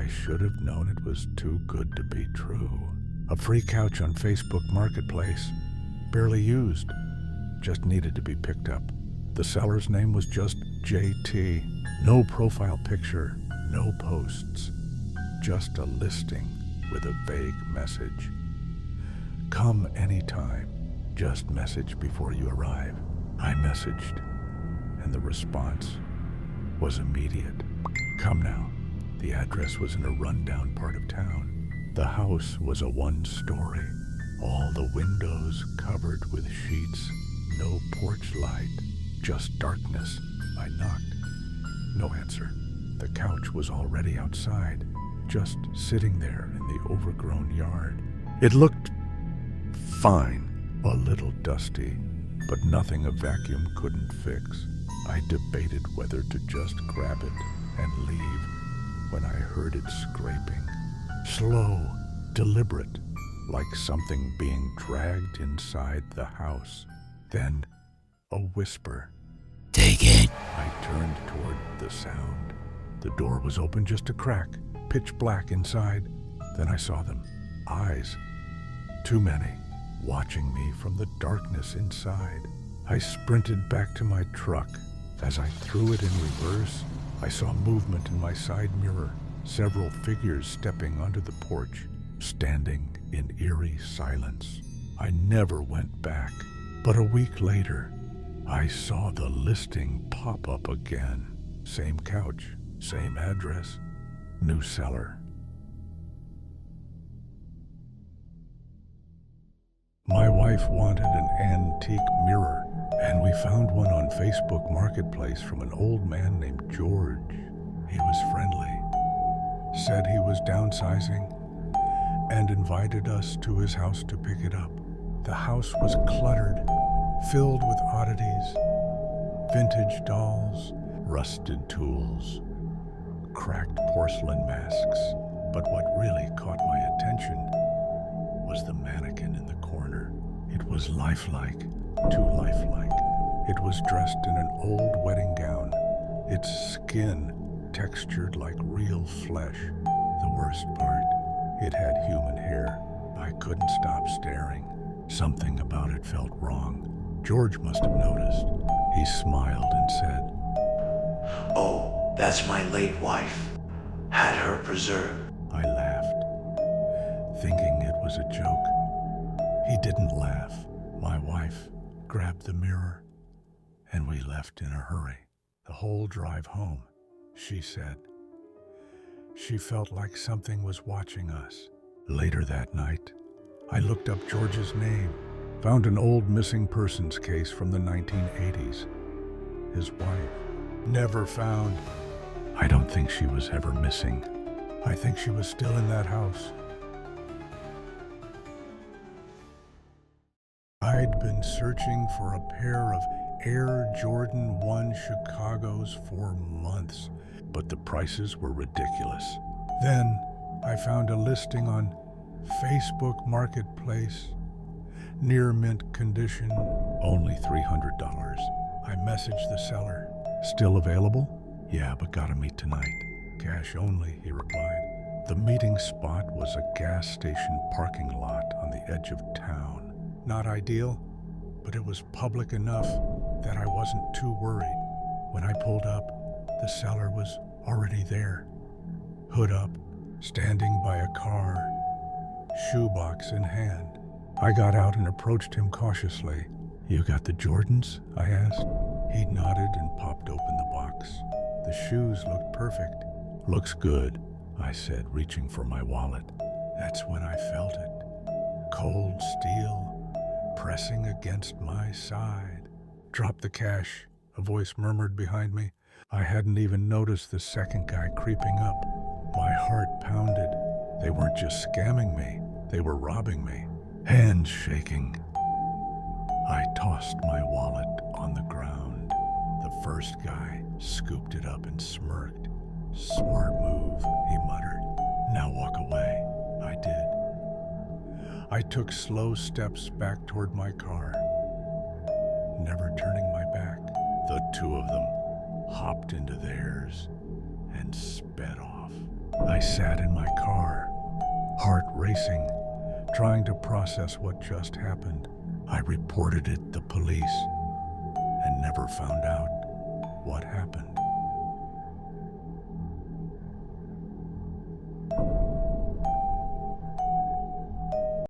I should have known it was too good to be true. A free couch on Facebook Marketplace, barely used, just needed to be picked up. The seller's name was just JT. No profile picture, no posts, just a listing with a vague message. Come anytime, just message before you arrive. I messaged, and the response was immediate. Come now. The address was in a rundown part of town. The house was a one-story, all the windows covered with sheets, no porch light, just darkness. I knocked. No answer. The couch was already outside, just sitting there in the overgrown yard. It looked fine, a little dusty, but nothing a vacuum couldn't fix. I debated whether to just grab it and leave when I heard it scraping. Slow, deliberate, like something being dragged inside the house. Then a whisper. Take it. I turned toward the sound. The door was open just a crack, pitch black inside. Then I saw them. Eyes. Too many, watching me from the darkness inside. I sprinted back to my truck. As I threw it in reverse, I saw movement in my side mirror, several figures stepping onto the porch, standing in eerie silence. I never went back, but a week later, I saw the listing pop up again. Same couch, same address, new seller. My wife wanted an antique mirror, and we found one on Facebook Marketplace from an old man named George. He was friendly, said he was downsizing, and invited us to his house to pick it up. The house was cluttered, filled with oddities, vintage dolls, rusted tools, cracked porcelain masks. But what really caught my attention was the mannequin in the corner. It was lifelike, too lifelike. It was dressed in an old wedding gown, its skin textured like real flesh. The worst part, it had human hair. I couldn't stop staring. Something about it felt wrong. George must have noticed. He smiled and said, "Oh, that's my late wife. Had her preserved." I laughed, thinking it was a joke. He didn't laugh. My wife grabbed the mirror, and we left in a hurry. The whole drive home, she said, she felt like something was watching us. Later that night, I looked up George's name, found an old missing persons case from the 1980s. His wife, never found. I don't think she was ever missing. I think she was still in that house. I'd been searching for a pair of Air Jordan 1 Chicagos for months, but the prices were ridiculous. Then I found a listing on Facebook Marketplace, near mint condition, only $300. I messaged the seller. Still available? Yeah, but gotta meet tonight. Cash only, he replied. The meeting spot was a gas station parking lot on the edge of town. Not ideal, but it was public enough that I wasn't too worried. When I pulled up, the seller was already there, hood up, standing by a car, shoebox in hand. I got out and approached him cautiously. "You got the Jordans?" I asked. He nodded and popped open the box. The shoes looked perfect. "Looks good," I said, reaching for my wallet. That's when I felt it. Cold steel pressing against my side. "Drop the cash," a voice murmured behind me. I hadn't even noticed the second guy creeping up. My heart pounded. They weren't just scamming me, they were robbing me. Hands shaking, I tossed my wallet on the ground. The first guy scooped it up and smirked. "Smart move," he muttered. "Now walk away." I did. I took slow steps back toward my car, never turning my back. The two of them hopped into theirs and sped off. I sat in my car, heart racing, trying to process what just happened. I reported it to the police and never found out what happened.